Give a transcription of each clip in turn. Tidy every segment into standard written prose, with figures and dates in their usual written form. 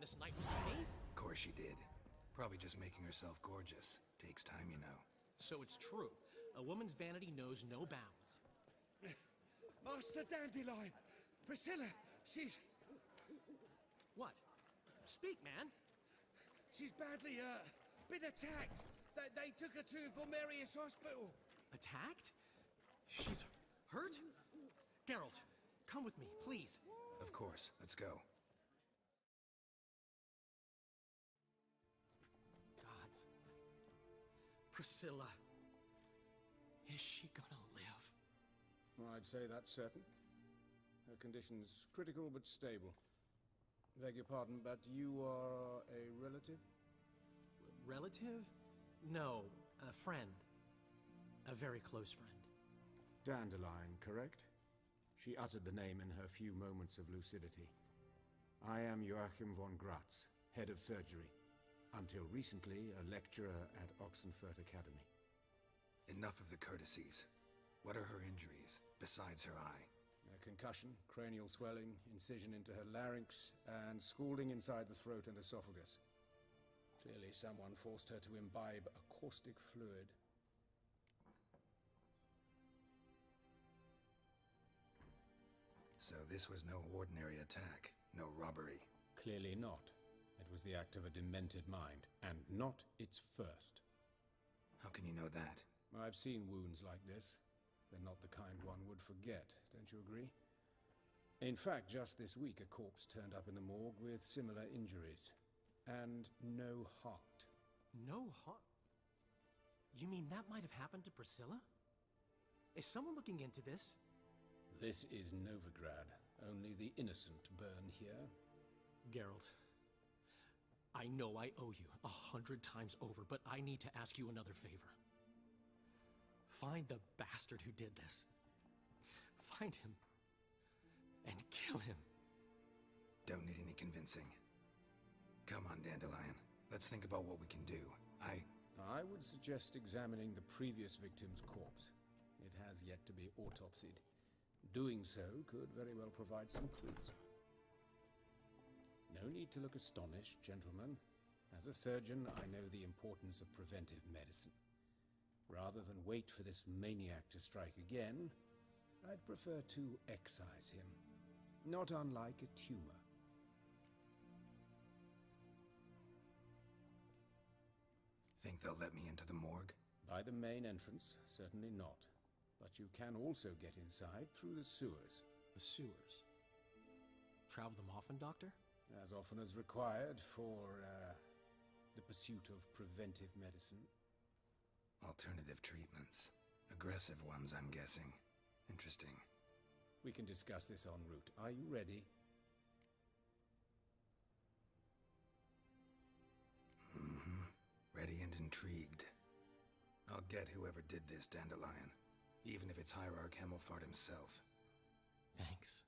this night was to me? Of course she did. Probably just making herself gorgeous. Takes time, you know. So it's true. A woman's vanity knows no bounds. Master Dandelion! Priscilla, she's... What? Speak, man. She's badly, been attacked. They took her to Valmerius Hospital. Attacked? She's hurt? Geralt, come with me, please. Of course. Let's go. Gods. Priscilla. Is she gonna live? I'd say that's certain. Her condition's critical but stable. Beg your pardon, but you are a relative? Relative? No, a friend. A very close friend. Dandelion, correct? She uttered the name in her few moments of lucidity. I am Joachim von Gratz, head of surgery. Until recently, a lecturer at Oxenfurt Academy. Enough of the courtesies. What are her injuries, besides her eye? A concussion, cranial swelling, incision into her larynx, and scalding inside the throat and esophagus. Clearly someone forced her to imbibe a caustic fluid. So this was no ordinary attack, no robbery. Clearly not. It was the act of a demented mind, and not its first. How can you know that? I've seen wounds like this. They're not the kind one would forget, don't you agree? In fact, just this week a corpse turned up in the morgue with similar injuries. And no heart. No heart? You mean that might have happened to Priscilla? Is someone looking into this? This is Novigrad. Only the innocent burn here. Geralt, I know I owe you 100 times over, but I need to ask you another favor. Find the bastard who did this. Find him. And kill him. Don't need any convincing. Come on, Dandelion. Let's think about what we can do. I would suggest examining the previous victim's corpse. It has yet to be autopsied. Doing so could very well provide some clues. No need to look astonished, gentlemen. As a surgeon, I know the importance of preventive medicine. Rather than wait for this maniac to strike again, I'd prefer to excise him. Not unlike a tumor. Think they'll let me into the morgue? By the main entrance, certainly not. But you can also get inside through the sewers. The sewers? Travel them often, Doctor? As often as required for, the pursuit of preventive medicine. Alternative treatments. Aggressive ones, I'm guessing. Interesting. We can discuss this en route. Are you ready? Mm-hmm. Ready and intrigued. I'll get whoever did this, Dandelion. Even if it's Hierarch Hemmelfart himself. Thanks.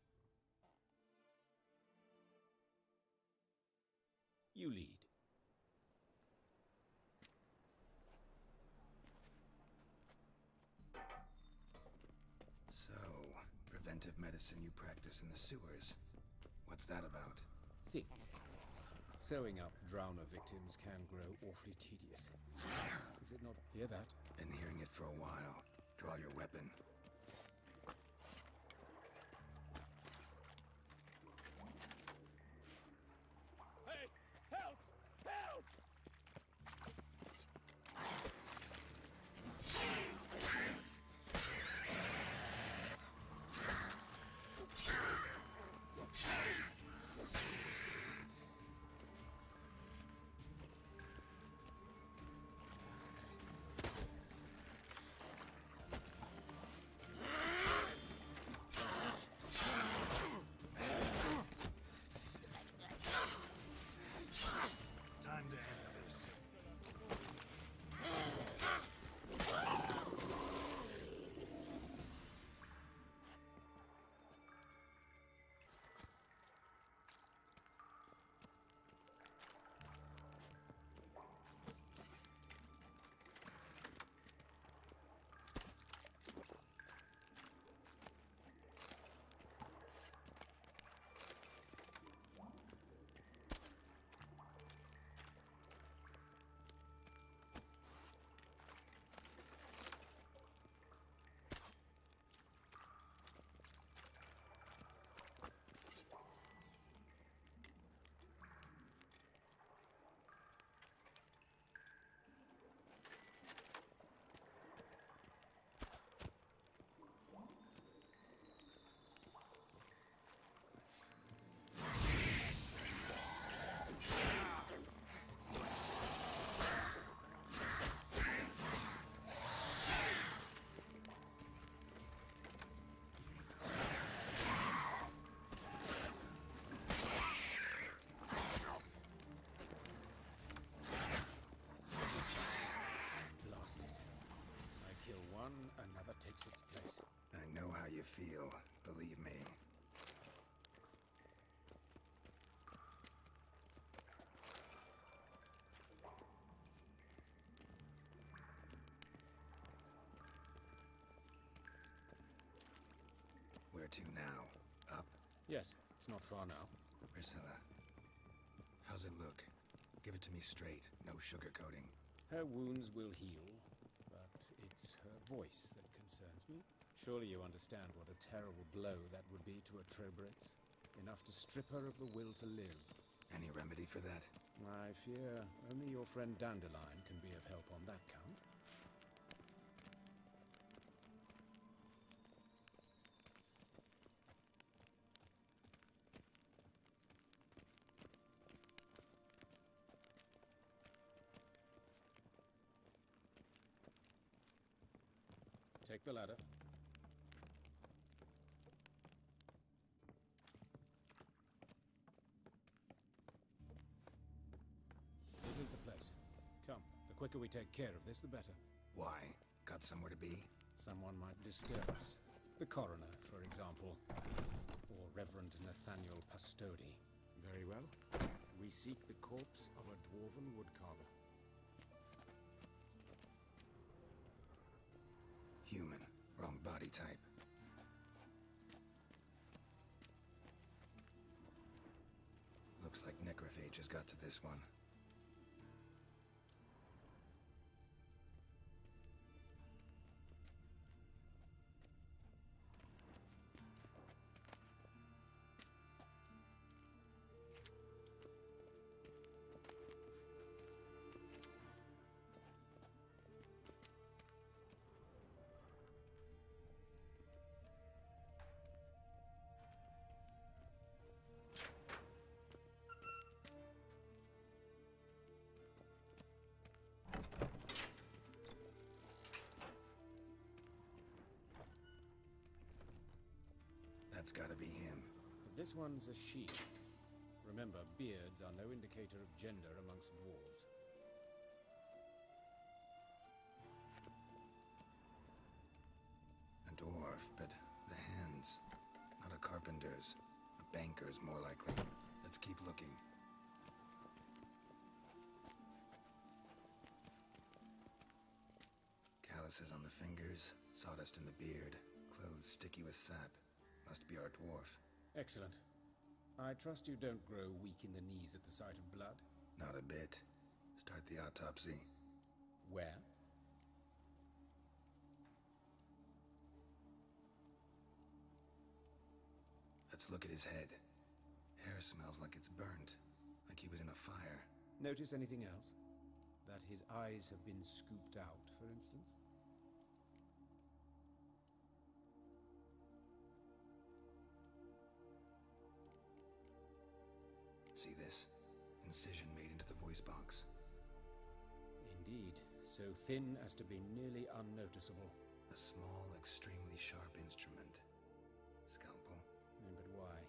You lead. So, preventive medicine you practice in the sewers. What's that about? Think. Sewing up drowner victims can grow awfully tedious. Is it not? Hear that? Been hearing it for a while. Draw your weapon. Hey! Help! Help! feel, believe me. Where to now? Up? Yes, it's not far now. Priscilla, how's it look? Give it to me straight, no sugarcoating. Her wounds will heal, but it's her voice that concerns me. Surely you understand what a terrible blow that would be to a Trobritz. Enough to strip her of the will to live. Any remedy for that? I fear only your friend Dandelion can be of help on that count. Take the ladder. This is the place. Come, the quicker we take care of this, the better. Why? Got somewhere to be? Someone might disturb us. The coroner, for example. Or Reverend Nathaniel Pastodi. Very well. We seek the corpse of a dwarven woodcarver. Human. Wrong body type. Looks like necrophage has got to this one. That's gotta be him. But this one's a she. Remember, beards are no indicator of gender amongst dwarves. A dwarf, but the hands. Not a carpenter's. A banker's, more likely. Let's keep looking. Calluses on the fingers, sawdust in the beard, clothes sticky with sap. Must be our dwarf. Excellent. I trust you don't grow weak in the knees at the sight of blood. Not a bit. Start the autopsy. Where? Let's look at his head. Hair smells like it's burnt. Like he was in a fire. Notice anything else? That his eyes have been scooped out, for instance? See this? Incision made into the voice box. Indeed, so thin as to be nearly unnoticeable. A small, extremely sharp instrument. Scalpel? But why?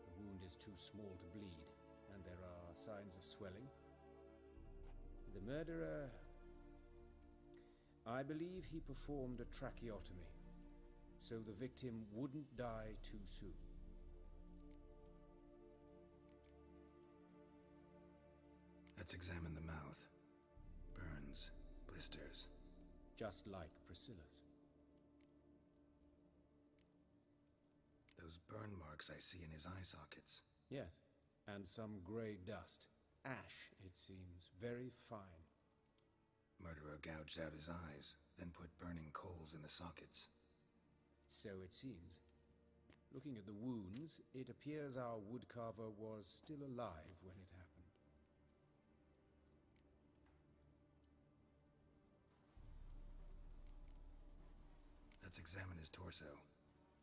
The wound is too small to bleed, and there are signs of swelling. The murderer... I believe he performed a tracheotomy, so the victim wouldn't die too soon. Let's examine the mouth. Burns, blisters. Just like Priscilla's. Those burn marks I see in his eye sockets. Yes, and some grey dust. Ash, it seems. Very fine. Murderer gouged out his eyes, then put burning coals in the sockets. So it seems. Looking at the wounds, it appears our woodcarver was still alive when it happened. Let's examine his torso.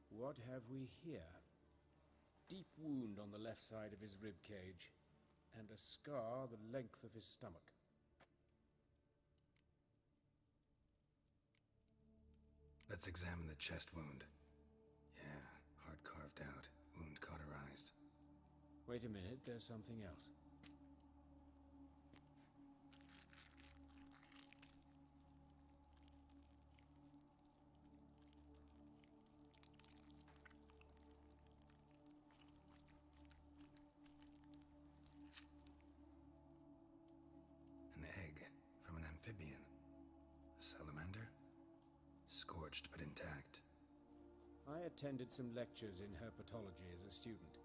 What have we here? Deep wound on the left side of his rib cage, and a scar the length of his stomach. Let's examine the chest wound. Yeah, heart carved out, wound cauterized. Wait a minute, there's something else. salamander? Scorched but intact. I attended some lectures in herpetology as a student.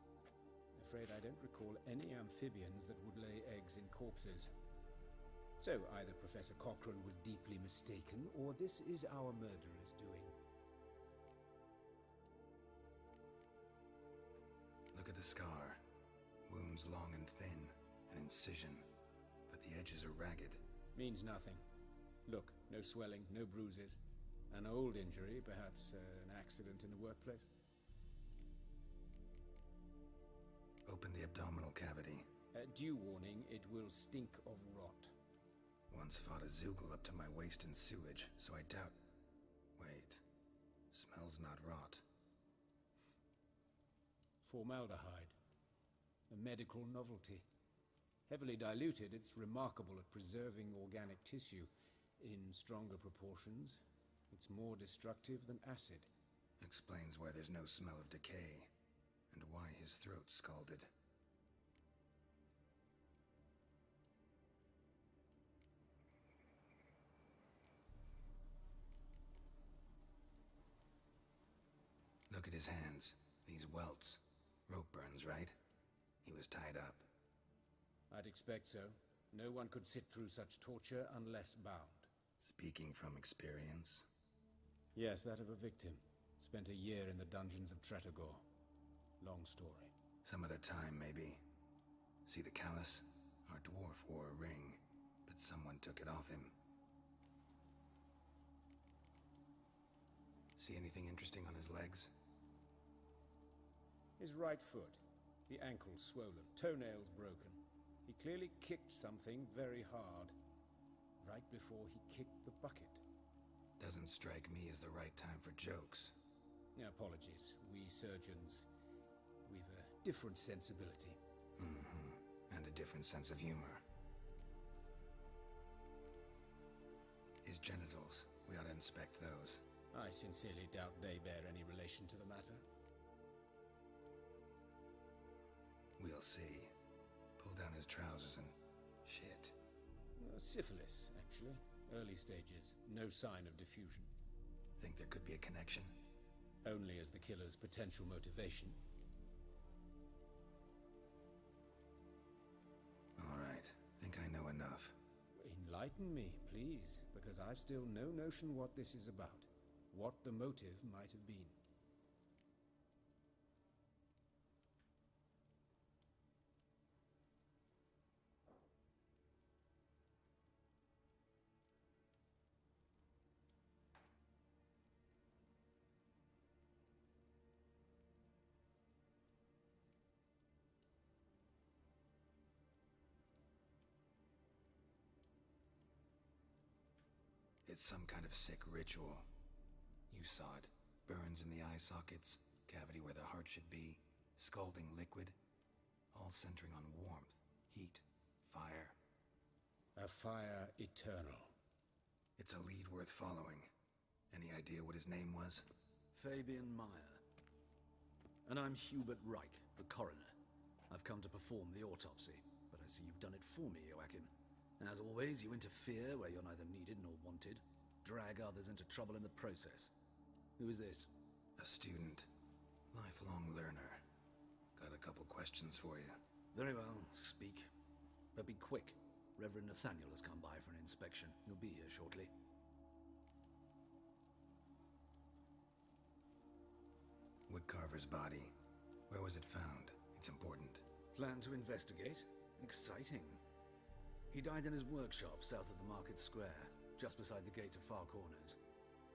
Afraid I don't recall any amphibians that would lay eggs in corpses. So either Professor Cochrane was deeply mistaken, or this is our murderer's doing. Look at the scar. Wounds long and thin, an incision, but the edges are ragged. Means nothing. Look, no swelling, no bruises. An old injury, perhaps an accident in the workplace. Open the abdominal cavity. Due warning, it will stink of rot. Once fought a Zoogle up to my waist in sewage, so I doubt... Wait. Smells not rot. Formaldehyde. A medical novelty. Heavily diluted, it's remarkable at preserving organic tissue. In stronger proportions, it's more destructive than acid. Explains why there's no smell of decay, and why his throat's scalded. Look at his hands. These welts. Rope burns, right? He was tied up. I'd expect so. No one could sit through such torture unless bound. Speaking from experience? Yes, that of a victim. Spent a year in the dungeons of Tretogor. Long story. Some other time, maybe. See the callus? Our dwarf wore a ring, but someone took it off him. See anything interesting on his legs? His right foot. The ankle's swollen, toenails broken. He clearly kicked something very hard. Right before he kicked the bucket. Doesn't strike me as the right time for jokes. Apologies. We surgeons, we've a different sensibility. And a different sense of humor. His genitals. We ought to inspect those. I sincerely doubt they bear any relation to the matter. We'll see. Pull down his trousers and... shit. Syphilis, actually. Early stages. No sign of diffusion. Think there could be a connection? Only as the killer's potential motivation. All right. Think I know enough. Enlighten me, please, because I've still no notion what this is about. What the motive might have been. It's some kind of sick ritual. You saw it. Burns in the eye sockets, cavity where the heart should be, scalding liquid, all centering on warmth, heat, fire. A fire eternal. It's a lead worth following. Any idea what his name was? Fabian Meyer. And I'm Hubert Reich, the coroner. I've come to perform the autopsy, but I see you've done it for me, Joachim. As always, you interfere where you're neither needed nor wanted, drag others into trouble in the process. Who is this? A student. Lifelong learner. Got a couple questions for you. Very well, speak. But be quick. Reverend Nathaniel has come by for an inspection. He'll be here shortly. Woodcarver's body. Where was it found? It's important. Plan to investigate? Exciting. He died in his workshop south of the market square, just beside the gate to Far Corners.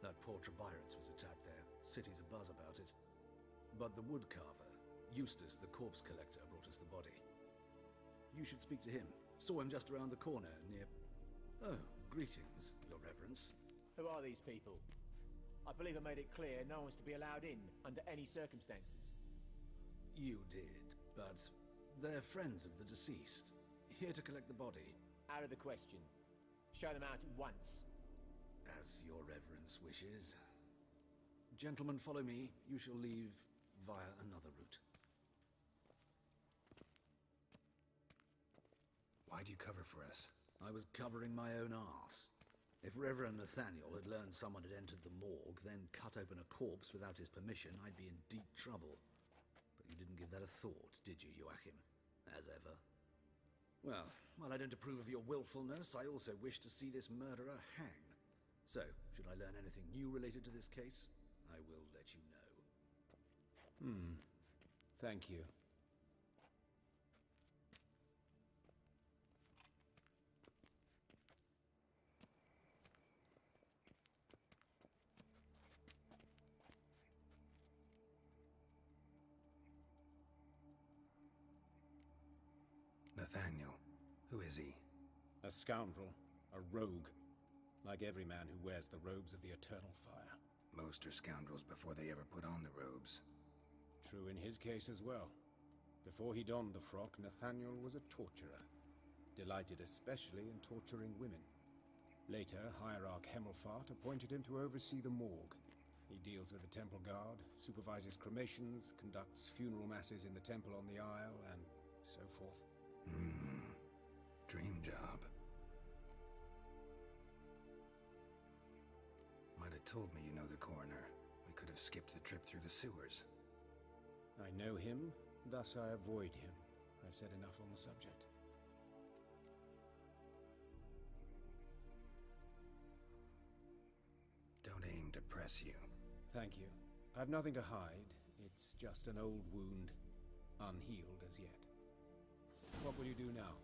That poor Trebirets was attacked there. City's abuzz about it. But the woodcarver, Eustace the corpse collector, brought us the body. You should speak to him. Saw him just around the corner near... Oh, greetings, Your Reverence. Who are these people? I believe I made it clear no one's to be allowed in under any circumstances. You did, but they're friends of the deceased. Here to collect the body. Out of the question. Show them out at once. As Your Reverence wishes. Gentlemen, follow me. You shall leave via another route. Why'd you cover for us? I was covering my own arse. If Reverend Nathaniel had learned someone had entered the morgue, then cut open a corpse without his permission, I'd be in deep trouble. But you didn't give that a thought, did you, Joachim? As ever. Well, while I don't approve of your willfulness, I also wish to see this murderer hang. So, should I learn anything new related to this case, I will let you know. Thank you. Nathaniel. Who is he? A scoundrel. A rogue. Like every man who wears the robes of the eternal fire. Most are scoundrels before they ever put on the robes. True in his case as well. Before he donned the frock, Nathaniel was a torturer. Delighted especially in torturing women. Later, Hierarch Hemmelfart appointed him to oversee the morgue. He deals with the temple guard, supervises cremations, conducts funeral masses in the temple on the Isle, and so forth. Dream job. Might have told me you know the coroner. We could have skipped the trip through the sewers. I know him, thus I avoid him. I've said enough on the subject. Don't aim to press you. Thank you. I've nothing to hide. It's just an old wound, unhealed as yet. What will you do now?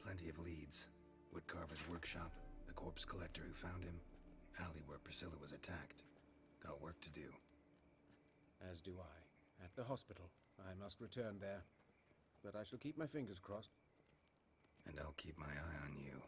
Plenty of leads. Woodcarver's workshop, the corpse collector who found him, alley where Priscilla was attacked. Got work to do. As do I. At the hospital. I must return there. But I shall keep my fingers crossed. And I'll keep my eye on you.